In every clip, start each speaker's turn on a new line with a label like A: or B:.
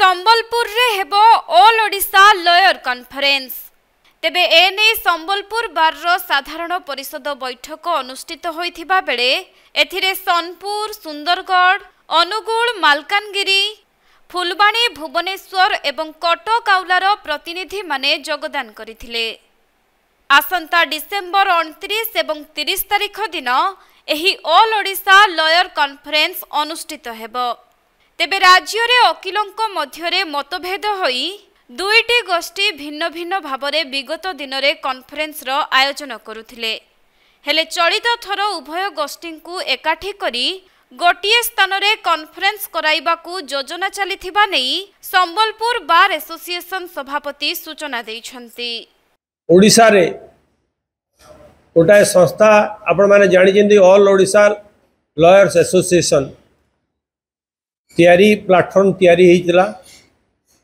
A: संबलपुर रे हेबो all Odisha lawyer conference. तेबे एने संबलपुर बार साधारण परिषद बैठक अनुष्ठित होइथिबा बेले एथिरे सोनपुर, सुंदरगढ़, अनुगुल, मालकानगिरी, फुलबाणी, भुवनेश्वर एवं कटक आउलार प्रतिनिधि माने योगदान करिथिले। आसंता डिसेम्बर 29 एवं 30 तारिख दिन एही ऑल ओडिशा लॉयर कॉन्फ्रेंस अनुष्ठित हेबो। तेबे राज्य रे वकीलों मध्यरे मतभेद होई दुईटी गोष्ठी भिन्न भिन्न भावरे विगत दिन रे कॉन्फ्रेंस रो आयोजन करुथिले। हेले चलित थर उभय गोष्ठी को एकाठी करी गोटिए स्थान रे कॉन्फ्रेंस कराइबाकू योजना चलिथिबा नै संबलपुर बार एसोसिएशन सभापति सूचना दैछंती।
B: ओडिसा रे गोटाए संस्था आपण माने जानि जेंदी ऑल ओडिशा लॉयर्स एसोसिएशन तैयारी प्लेटफॉर्म तैयारी होइतिला।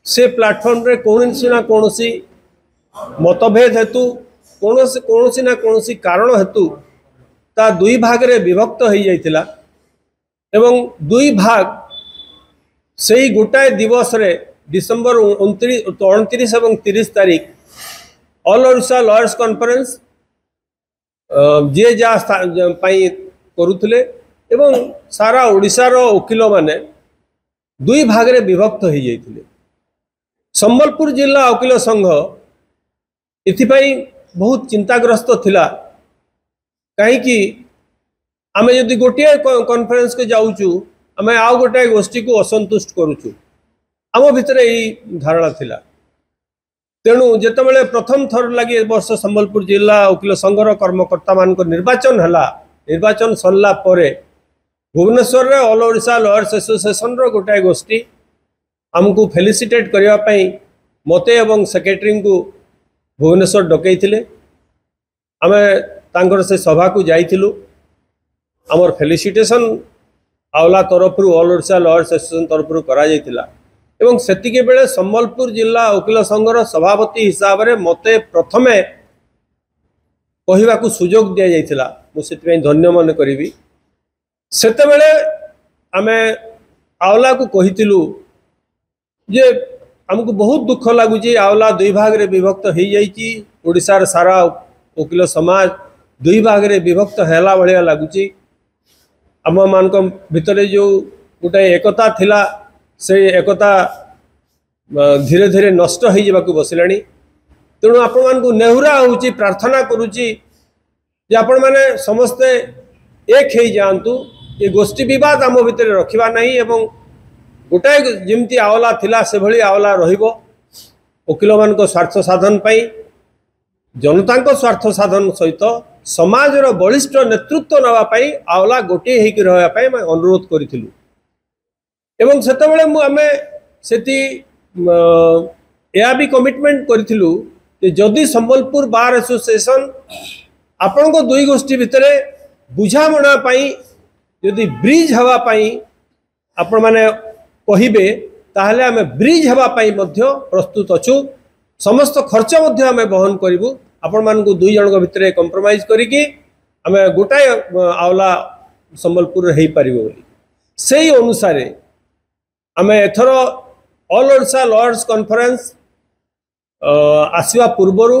B: से प्लेटफॉर्म रे कोनोसी ना कोनोसी मतभेद हेतु कोनोसी ना कोनोसी कारण हेतु ता दुई भाग रे विभक्त हो जाइतिला एवं दुई भाग सेही गोटाए दिवस रे डिसेंबर 29 एवं 30 तारीख ऑल ओडिशा लॉयर्स कॉन्फ्रेंस जे जा पाई करुथिले एवं सारा ओडिशा रो वकील माने दुई भाग रे विभक्त हो जाइतिले। संबलपुर जिला वकील संघ इथिपाई बहुत चिंताग्रस्त थिला कहीं आमे यदि गोटे कॉन्फ्रेंस के जाऊचु आमे आउ गोटे गोष्ठी को असंतुष्ट करूचु आम भितर यही धारणा थिला। तेणु जेतेबेले प्रथम थर लगी वर्ष संबलपुर जिला वकील संघर कर्मकर्ता मान निर्वाचन हला, निर्वाचन सरला परे भुवनेश्वर रे ऑल ओडिशा लॉयर्स एसोसिएशन रो गोटाए गोष्ठी आमको फेलिसिटेट करबा पई मते एवं सेक्रेटरी को भुवनेश्वर डकैथिले। आमे तांकर से सभा को जाइथिलु। आमर फेलिसिटेशन आउला तरफ ऑल ओडिशा लॉयर्स एसोसिएशन तरफ करा जाइथिला एवं सेतिके बेले संबलपुर जिला वकील संघर सभापति हिसाब रे मते प्रथमे कहिबा को सुजोग दिया जाइथिला। मु सेति धन्य मन करिवि। सेतेबेले आमे आउला को कहिथिलु जे हमको बहुत दुख लगुच आउला दुई भाग रे विभक्त हो जाइए। ओडिशार सारा वकील समाज दुई भाग रे विभक्त हैला भलिया लगुच। आम मान भितर जो गोटे एकता थिला से एकता धीरे धीरे नष्ट हो जावाक बसिलानी। तेणु आपण मान को नेहुरा होउची प्रार्थना करुची जे आपण माने समस्ते एक हो जातु। ये गोष्ठी विवाद आम भितर रखा नहीं एवं गोटाए जमती आवाला थिला से भली आवाला रहिबो। वकील मान स्वार्थ साधन पाई जनता स्वार्थ साधन सहित समाज रो बलिष्ठ नेतृत्व नवा पाई आवाला गोटे होइक रहया पाई मैं अनुरोध करिथिलु एवं सेतेबेले मु आमे सेति या भी कमिटमेंट करिथिलु जे जदि संबलपुर बार एसोसिएशन आपण को दुई गोष्ठी भितरे बुझामणा पाई यदि ब्रिज हवा पाई आपण माने कहिबे ताहले आमे ब्रिज हवा पाई मध्य प्रस्तुत अछु। समस्त खर्च मध्य आमे वहन करिवु। आपण मान को दुई जन भितरे कंप्रोमाइज करिकि आमे गोटाए आउला संबलपुर हेई परिबो बोली सेही अनुसार आमे एथरो ऑल ओडिशा लॉयर्स कॉन्फ्रेंस आसीबा पूर्वरु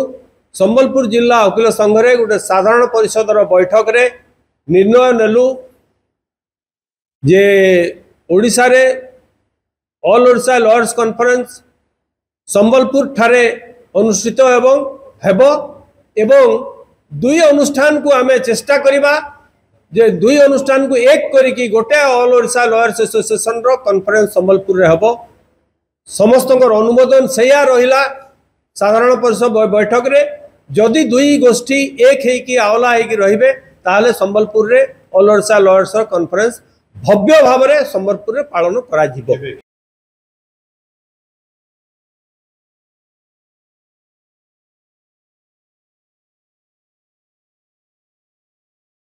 B: संबलपुर जिला वकील संघ रे गोटे साधारण परिषद बैठक रे निर्णय नेलु जे ओडिशा रे all Odisha lawyers conference Sambalpur ठारे अनुष्ठित एवं दुई अनुष्ठान को आमे चेष्टा करिबा जे दुई अनुष्ठान को एक करिकि गोटे ऑल ओडिशा लॉयर्स एसोसिएशन रो कॉन्फ्रेंस संबलपुर रे हबो। समस्तकर अनुमोदन सेया रहिला साधारण परिषद बैठक रे। जदि दुई गोष्ठी एक हेकि आवाला हेकि रहिबे ताहले संबलपुर रे ऑल ओडिशा लॉयर्स कॉन्फ्रेंस भव्य भाव में संबलपुर में पालन करा।